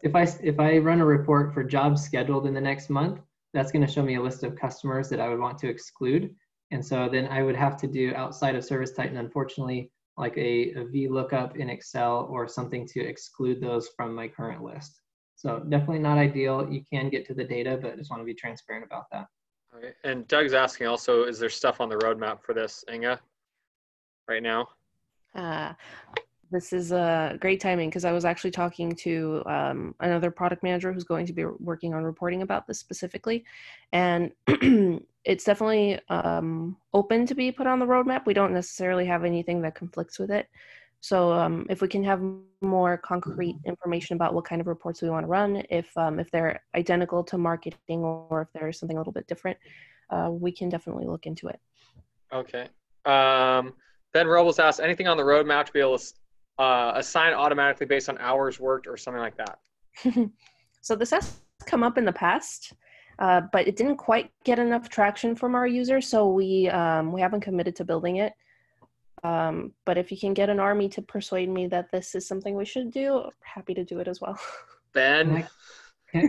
If I run a report for jobs scheduled in the next month, that's going to show me a list of customers that I would want to exclude. And so then I would have to do, outside of ServiceTitan, unfortunately, like a VLOOKUP in Excel or something to exclude those from my current list. So definitely not ideal. You can get to the data, but I just want to be transparent about that. Okay. And Doug's asking also, is there stuff on the roadmap for this, Inga, right now? This is great timing because I was actually talking to another product manager who's going to be working on reporting about this specifically. And it's definitely open to be put on the roadmap. We don't necessarily have anything that conflicts with it. So if we can have more concrete information about what kind of reports we want to run, if they're identical to marketing or if there's something a little bit different, we can definitely look into it. Okay. Ben Robles asked, anything on the roadmap to be able to assign automatically based on hours worked or something like that? So this has come up in the past, but it didn't quite get enough traction from our users, so we haven't committed to building it. But if you can get an army to persuade me that this is something we should do, I'm happy to do it as well. Ben,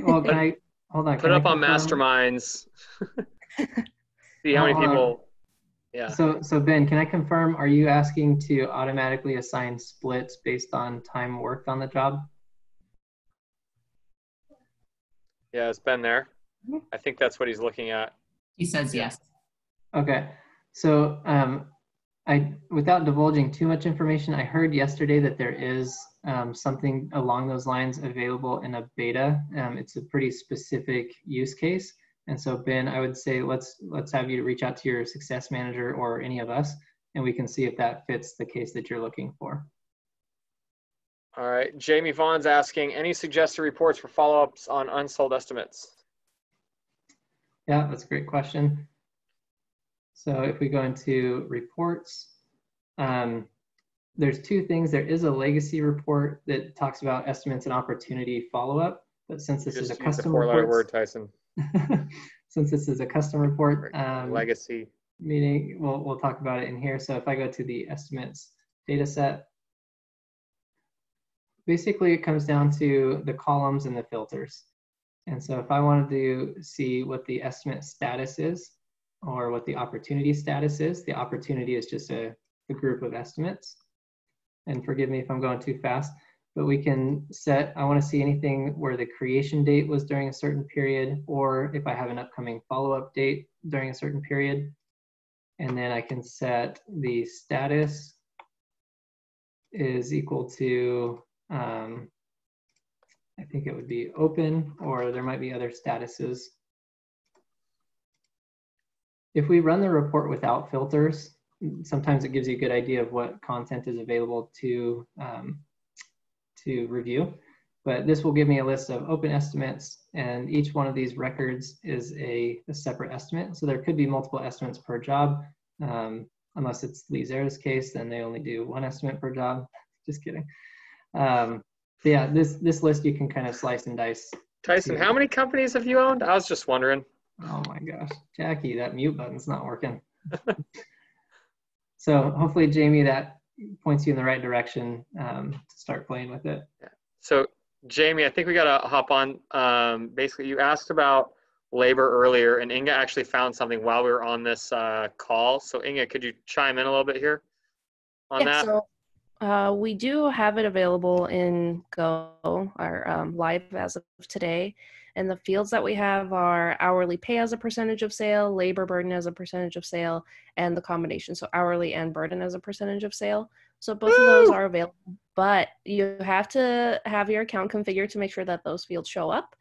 Hold on. Put up on Masterminds. See how many people. Yeah. So Ben, can I confirm, are you asking to automatically assign splits based on time worked on the job? Yeah, it's Ben there. I think that's what he's looking at. He says yes. Okay. So without divulging too much information, I heard yesterday that there is something along those lines available in a beta. It's a pretty specific use case. And so Ben, I would say let's have you reach out to your success manager or any of us, and we can see if that fits the case that you're looking for. All right. Jamie Vaughn's asking, any suggested reports for follow-ups on unsold estimates? Yeah, that's a great question. So if we go into reports, there's two things. There is a legacy report that talks about estimates and opportunity follow-up, but since this is a custom report, four-letter word, Tyson. Since this is a custom report legacy meeting, we'll talk about it in here. So if I go to the estimates data set, basically it comes down to the columns and the filters. And so if I wanted to see what the estimate status is or what the opportunity status is, the opportunity is just a group of estimates. And forgive me if I'm going too fast, but we can set, I want to see anything where the creation date was during a certain period, or if I have an upcoming follow-up date during a certain period. And then I can set the status is equal to, I think it would be open, or there might be other statuses. If we run the report without filters, sometimes it gives you a good idea of what content is available to review, but this will give me a list of open estimates, and each one of these records is a separate estimate. So there could be multiple estimates per job. Unless it's Lee Zara's case, then they only do one estimate per job. Just kidding. So yeah, this list you can kind of slice and dice. Tyson, how many companies have you owned? I was just wondering. Oh my gosh, Jackie, that mute button's not working. So hopefully, Jamie, that points you in the right direction to start playing with it. So Jamie, I think we got to hop on. Basically, you asked about labor earlier, and Inga actually found something while we were on this call. So Inga, could you chime in a little bit here on that? So we do have it available in Go, our live as of today. And the fields that we have are hourly pay as a percentage of sale, labor burden as a percentage of sale, and the combination. So hourly and burden as a percentage of sale. So both of those are available, but you have to have your account configured to make sure that those fields show up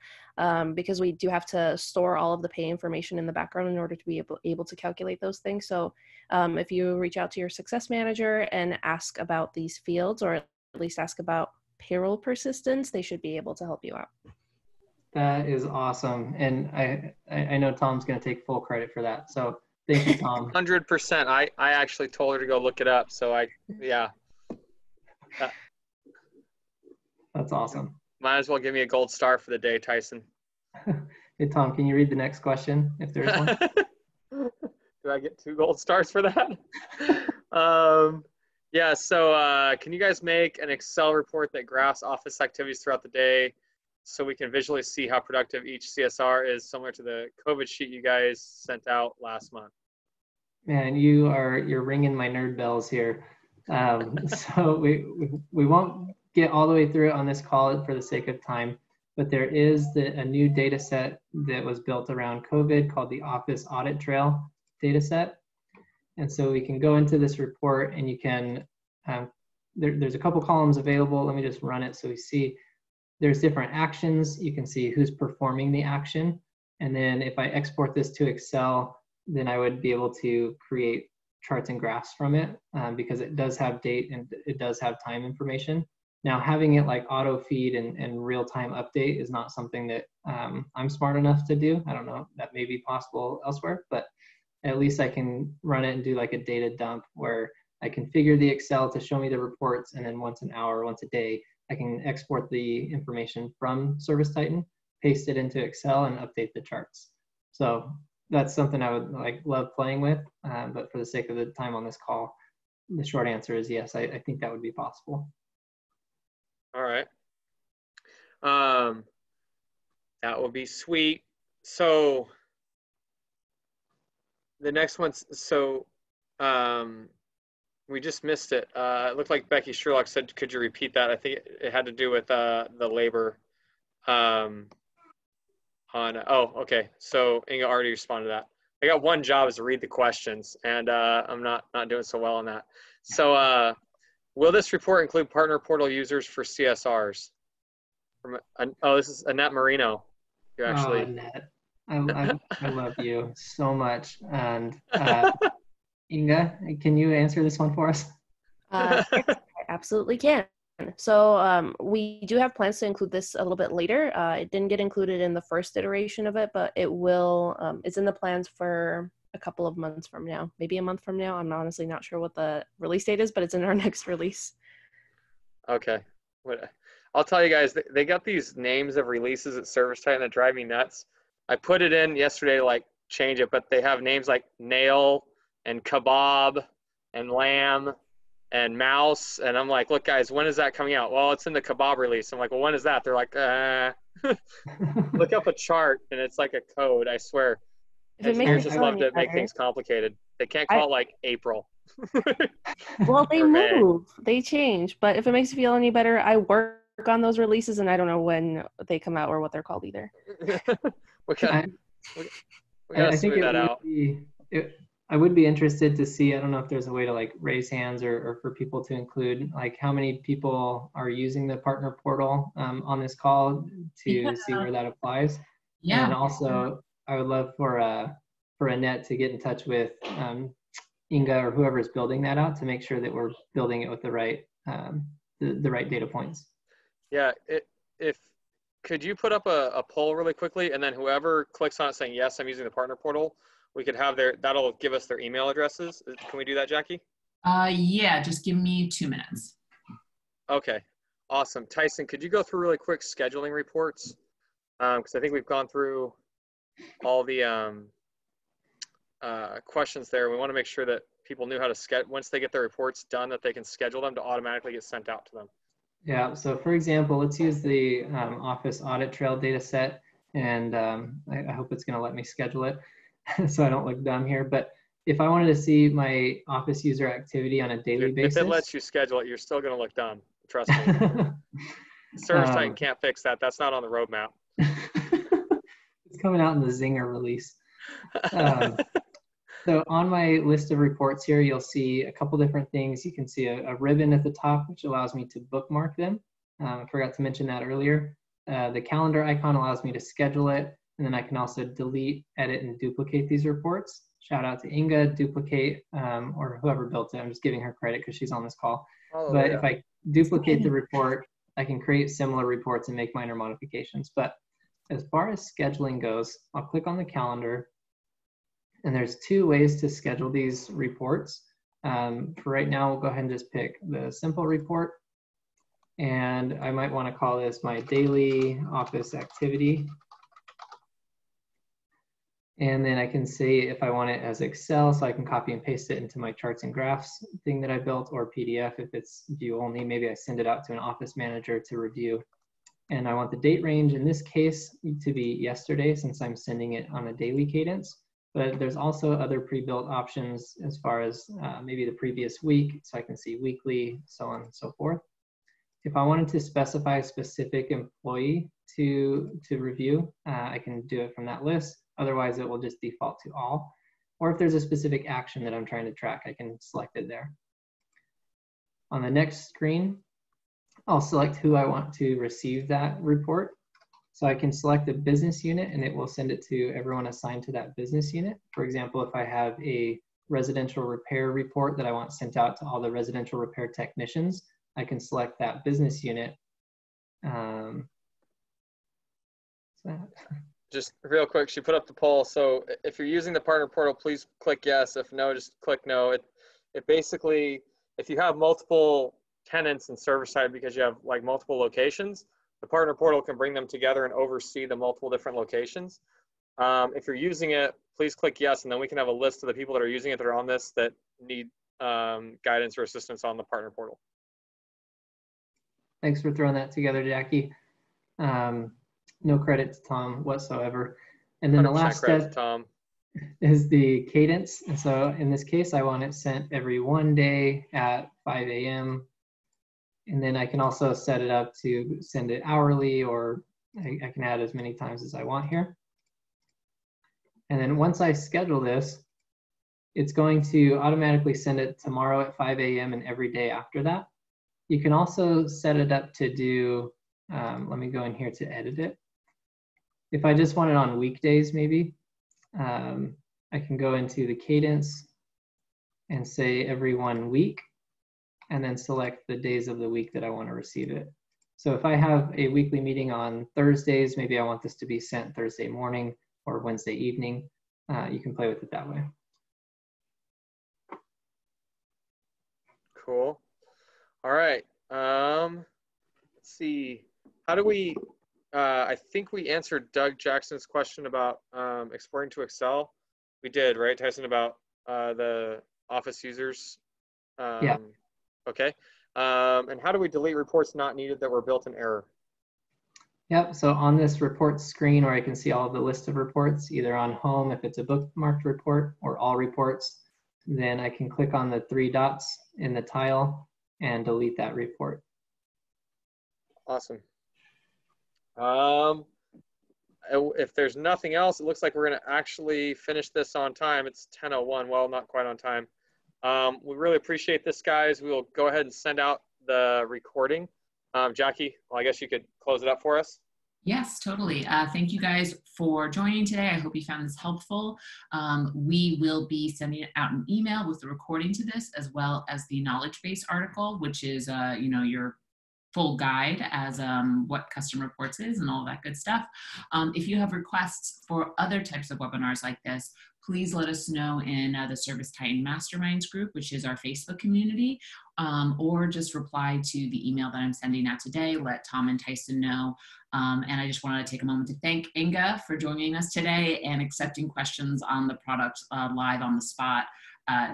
because we do have to store all of the pay information in the background in order to be able to calculate those things. So if you reach out to your success manager and ask about these fields, or at least ask about payroll persistence, they should be able to help you out. That is awesome. And I know Tom's going to take full credit for that. So thank you, Tom. 100%. I actually told her to go look it up. So yeah. That's awesome. Might as well give me a gold star for the day, Tyson. Hey, Tom, can you read the next question if there's one? Do I get 2 gold stars for that? Yeah, so can you guys make an Excel report that graphs office activities throughout the day so we can visually see how productive each CSR is, similar to the COVID sheet you guys sent out last month? Man, you're ringing my nerd bells here. So we won't get all the way through it on this call for the sake of time, but there is a new data set that was built around COVID called the Office Audit Trail data set. And so we can go into this report and you can there's a couple columns available. Let me just run it so we see there's different actions. You can see who's performing the action. And then if I export this to Excel, then I would be able to create charts and graphs from it because it does have date and it does have time information. Now, having it like auto feed and real-time update is not something that I'm smart enough to do. I don't know, that may be possible elsewhere, but at least I can run it and do like a data dump where I configure the Excel to show me the reports, and then once an hour, once a day, I can export the information from ServiceTitan, paste it into Excel, and update the charts. So that's something I would like love playing with, but for the sake of the time on this call, the short answer is yes, I think that would be possible. All right. That would be sweet. So the next one, so we just missed it. It looked like Becky Sherlock said, could you repeat that? I think it had to do with the labor oh, okay. So Inga already responded to that. I got one job is to read the questions, and I'm not doing so well on that. So will this report include partner portal users for CSRs? Oh, this is Annette Marino. You actually. Oh, Annette, I love you so much. And Inga, can you answer this one for us? Yes, I absolutely can. So we do have plans to include this a little bit later. It didn't get included in the first iteration of it, but it will. It's in the plans for a couple of months from now, maybe a month from now. I'm honestly not sure what the release date is, but it's in our next release. Okay. I'll tell you guys, they got these names of releases at ServiceTitan that drive me nuts. I put it in yesterday to like change it, but they have names like nail and kebab and lamb and mouse. And I'm like, look guys, when is that coming out? Well, it's in the kebab release. I'm like, well, when is that? They're like, look up a chart and it's like a code, I swear. Engineers just love to make things complicated. They can't call it like April. Well, they move, they change, but if it makes you feel any better, I work on those releases and I don't know when they come out or what they're called either. we gotta smooth that out. I would be interested to see, I don't know if there's a way to like raise hands or for people to include like how many people are using the partner portal on this call to see where that applies. Yeah. And also I would love for Annette to get in touch with Inga or whoever is building that out to make sure that we're building it with the right data points. Yeah, could you put up a poll really quickly, and then whoever clicks on it saying yes, I'm using the partner portal, we could have that'll give us their email addresses. Can we do that, Jackie? Yeah, just give me 2 minutes. Okay, awesome. Tyson, could you go through really quick scheduling reports? Because I think we've gone through all the questions there. We want to make sure that people knew how to once they get their reports done, that they can schedule them to automatically get sent out to them. Yeah, so for example, let's use the Office Audit Trail data set, and I hope it's going to let me schedule it so I don't look dumb here. But if I wanted to see my Office user activity on a daily basis. If it lets you schedule it, you're still going to look dumb. Trust me. ServiceTitan can't fix that. That's not on the roadmap. It's coming out in the Zinger release. So on my list of reports here, you'll see a couple different things. You can see a ribbon at the top, which allows me to bookmark them. I forgot to mention that earlier. The calendar icon allows me to schedule it. And then I can also delete, edit, and duplicate these reports. Shout out to Inga, duplicate, or whoever built it. I'm just giving her credit because she's on this call. Oh, but yeah. If I duplicate the report, I can create similar reports and make minor modifications. But as far as scheduling goes, I'll click on the calendar. And there's 2 ways to schedule these reports. For right now, we'll go ahead and just pick the simple report. And I might want to call this my daily office activity. And then I can say if I want it as Excel, so I can copy and paste it into my charts and graphs thing that I built, or PDF if it's view only. Maybe I send it out to an office manager to review. And I want the date range in this case to be yesterday, since I'm sending it on a daily cadence. But there's also other pre-built options as far as maybe the previous week, so I can see weekly, so on and so forth. If I wanted to specify a specific employee to review, I can do it from that list. Otherwise, it will just default to all. Or if there's a specific action that I'm trying to track, I can select it there. On the next screen, I'll select who I want to receive that report. So I can select a business unit and it will send it to everyone assigned to that business unit. For example, if I have a residential repair report that I want sent out to all the residential repair technicians, I can select that business unit. Just real quick, she put up the poll. So if you're using the partner portal, please click yes. If no, just click no. It basically, if you have multiple tenants in ServiceTitan because you have like multiple locations, the partner portal can bring them together and oversee the multiple different locations. If you're using it, please click yes, and then we can have a list of the people that are using it that are on this that need guidance or assistance on the partner portal. Thanks for throwing that together, Jackie. No credit to Tom whatsoever. And then the last step is the cadence. And so in this case, I want it sent every 1 day at 5 a.m. And then I can also set it up to send it hourly, or I can add as many times as I want here. And then once I schedule this, it's going to automatically send it tomorrow at 5 a.m. and every day after that. You can also set it up to do, let me go in here to edit it. If I just want it on weekdays, maybe, I can go into the cadence and say every 1 week, and then select the days of the week that I want to receive it. So if I have a weekly meeting on Thursdays, maybe I want this to be sent Thursday morning or Wednesday evening. You can play with it that way. Cool. All right. Let's see. How do we, I think we answered Doug Jackson's question about exporting to Excel. We did, right, Tyson, about the Office users? Yeah. Okay. And how do we delete reports not needed that were built in error? Yep, so on this report screen where I can see all of the list of reports, either on home if it's a bookmarked report or all reports, then I can click on the 3 dots in the tile and delete that report. Awesome. If there's nothing else, it looks like we're going to actually finish this on time. It's 10:01. Well, not quite on time. We really appreciate this, guys. We will go ahead and send out the recording. Jackie, well, I guess you could close it up for us. Yes, totally. Thank you guys for joining today. I hope you found this helpful. We will be sending out an email with the recording to this, as well as the knowledge base article, which is your full guide as what custom reports is and all that good stuff. If you have requests for other types of webinars like this, please let us know in the ServiceTitan Masterminds group, which is our Facebook community, or just reply to the email that I'm sending out today. Let Tom and Tyson know. And I just wanted to take a moment to thank Inga for joining us today and accepting questions on the product live on the spot.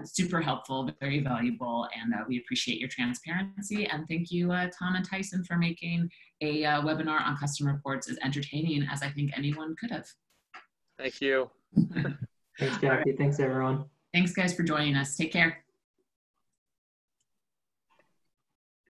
Super helpful, very valuable, and we appreciate your transparency. And thank you, Tom and Tyson, for making a webinar on custom reports as entertaining as I think anyone could have. Thank you. Thanks, Jackie. Thanks, everyone. Thanks, guys, for joining us. Take care.